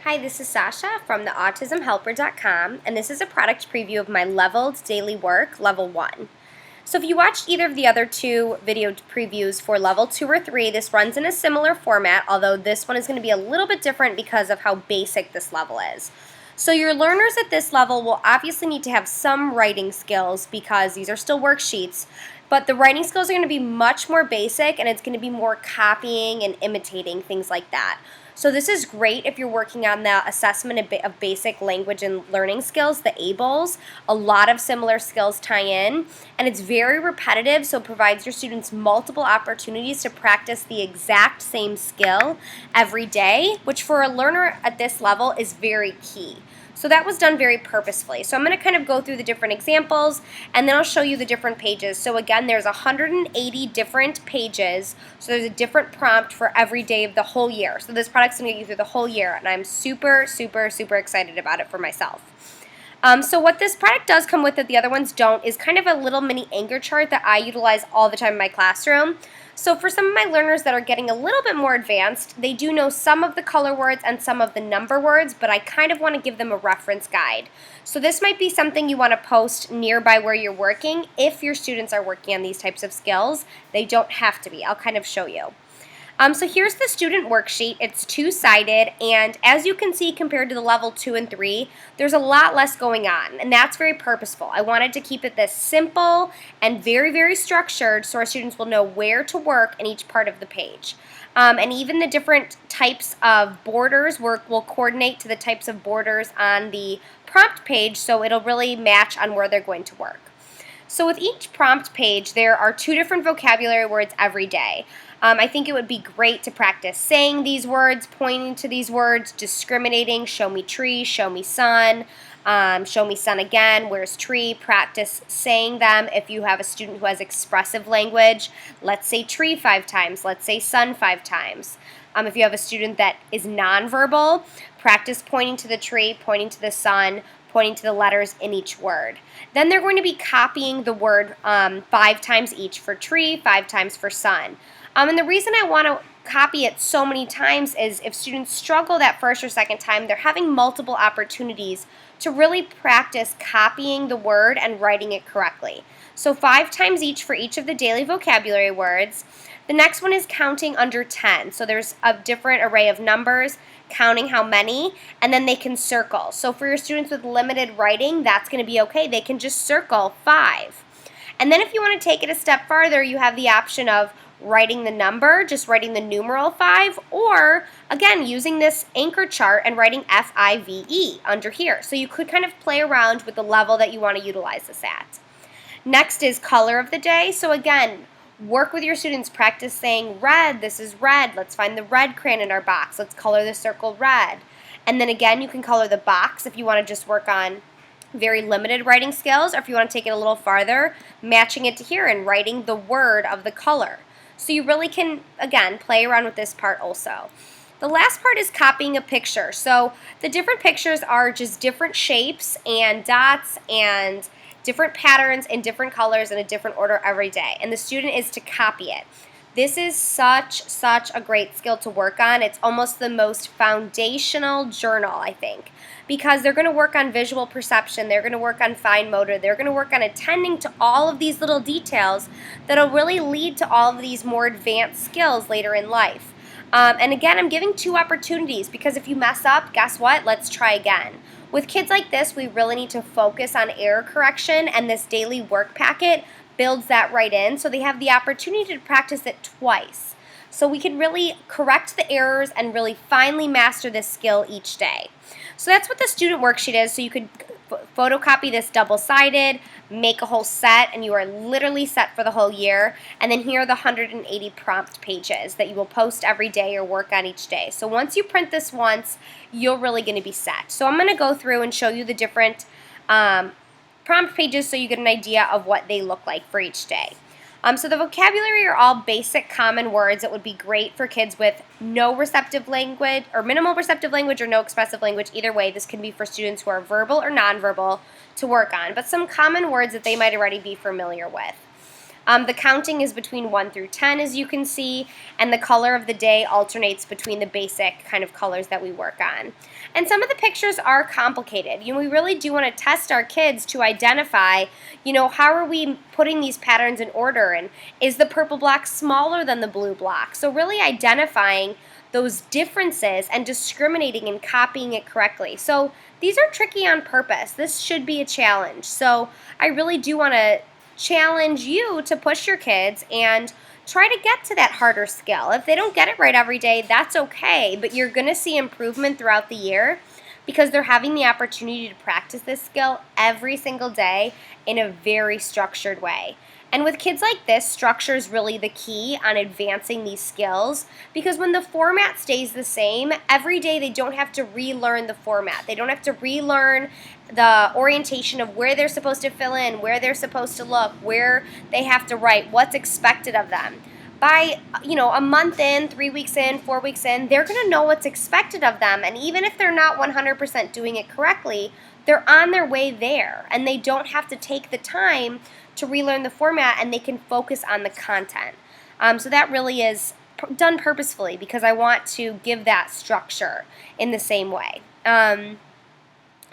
Hi, this is Sasha from the autismhelper.com, and this is a product preview of my leveled daily work, level 1. So if you watched either of the other two video previews for level 2 or 3, this runs in a similar format, although this one is going to be a little bit different because of how basic this level is. So your learners at this level will obviously need to have some writing skills because these are still worksheets, but the writing skills are going to be much more basic, and it's going to be more copying and imitating, things like that. So this is great if you're working on the assessment of basic language and learning skills, the ABLES. A lot of similar skills tie in, and it's very repetitive, so it provides your students multiple opportunities to practice the exact same skill every day, which for a learner at this level is very key. So that was done very purposefully. So I'm going to kind of go through the different examples, and then I'll show you the different pages. So again, there's 180 different pages, so there's a different prompt for every day of the whole year. So this product's going to get you through the whole year, and I'm super, super, super excited about it for myself. So what this product does come with that the other ones don't is kind of a little mini anchor chart that I utilize all the time in my classroom. So for some of my learners that are getting a little bit more advanced, they do know some of the color words and some of the number words, but I kind of want to give them a reference guide. So this might be something you want to post nearby where you're working if your students are working on these types of skills. They don't have to be. I'll kind of show you. So here's the student worksheet. It's two-sided, and as you can see, compared to the level 2 and 3, there's a lot less going on, and that's very purposeful. I wanted to keep it this simple and very, very structured so our students will know where to work in each part of the page. And even the different types of borders will coordinate to the types of borders on the prompt page, so it'll really match on where they're going to work. So with each prompt page, there are 2 different vocabulary words every day. I think it would be great to practice saying these words, pointing to these words, discriminating, show me tree, show me sun again, where's tree, practice saying them. If you have a student who has expressive language, let's say tree 5 times, let's say sun 5 times. If you have a student that is nonverbal, practice pointing to the tree, pointing to the sun, pointing to the letters in each word. Then they're going to be copying the word 5 times each for tree, 5 times for sun. And the reason I want to copy it so many times is if students struggle that first or second time, they're having multiple opportunities to really practice copying the word and writing it correctly. So 5 times each for each of the daily vocabulary words. The next one is counting under 10. So there's a different array of numbers, counting how many, and then they can circle. So for your students with limited writing, that's going to be okay. They can just circle 5. And then if you want to take it a step farther, you have the option of writing the number, just writing the numeral 5, or again using this anchor chart and writing FIVE under here. So you could kind of play around with the level that you want to utilize this at. Next is color of the day. So again, work with your students, practice saying red, this is red, let's find the red crayon in our box, let's color the circle red. And then again, you can color the box if you want to just work on very limited writing skills, or if you want to take it a little farther, matching it to here and writing the word of the color. So you really can, again, play around with this part also. The last part is copying a picture. So the different pictures are just different shapes and dots and different patterns and different colors in a different order every day. And the student is to copy it. This is such a great skill to work on. It's almost the most foundational journal, I think, because they're going to work on visual perception, they're going to work on fine motor, they're going to work on attending to all of these little details that'll really lead to all of these more advanced skills later in life. And again, I'm giving 2 opportunities because if you mess up, guess what? Let's try again. With kids like this, we really need to focus on error correction, and this daily work packet builds that right in, so they have the opportunity to practice it twice. So we can really correct the errors and really finally master this skill each day. So that's what the student worksheet is. So you could photocopy this double-sided, make a whole set, and you are literally set for the whole year. And then here are the 180 prompt pages that you will post every day or work on each day. So once you print this once, you're really going to be set. So I'm going to go through and show you the different prompt pages so you get an idea of what they look like for each day. So the vocabulary are all basic common words that would be great for kids with no receptive language or minimal receptive language or no expressive language. Either way, this can be for students who are verbal or nonverbal to work on, but some common words that they might already be familiar with. The counting is between 1 through 10, as you can see, and the color of the day alternates between the basic kind of colors that we work on. And some of the pictures are complicated. We really do want to test our kids to identify, how are we putting these patterns in order, and is the purple block smaller than the blue block? So really identifying those differences and discriminating and copying it correctly. So these are tricky on purpose. This should be a challenge. So I really do want to challenge you to push your kids and try to get to that harder skill. If they don't get it right every day, that's okay, but you're going to see improvement throughout the year because they're having the opportunity to practice this skill every single day in a very structured way. And with kids like this, structure is really the key on advancing these skills because when the format stays the same, every day they don't have to relearn the format. They don't have to relearn the orientation of where they're supposed to fill in, where they're supposed to look, where they have to write, what's expected of them. By, a month in, 3 weeks in, 4 weeks in, they're going to know what's expected of them. And even if they're not 100% doing it correctly, they're on their way there. And they don't have to take the time to relearn the format, and they can focus on the content. So that really is done purposefully because I want to give that structure in the same way.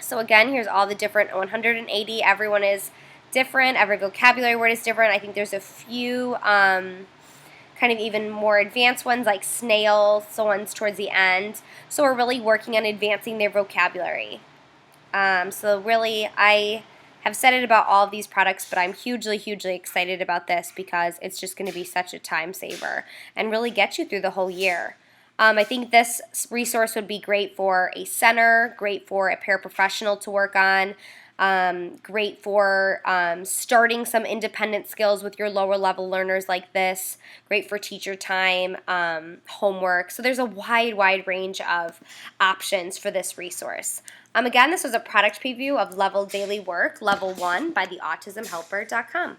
So again, here's all the different 180. Everyone is different. Every vocabulary word is different. I think there's a few kind of even more advanced ones like snail, so one's towards the end. So we're really working on advancing their vocabulary. So really, I have said it about all of these products, but I'm hugely, hugely excited about this because it's just going to be such a time saver and really get you through the whole year. I think this resource would be great for a center, great for a paraprofessional to work on, great for starting some independent skills with your lower level learners like this, great for teacher time, homework. So there's a wide range of options for this resource. Again, this was a product preview of Level Daily Work, Level 1 by theautismhelper.com.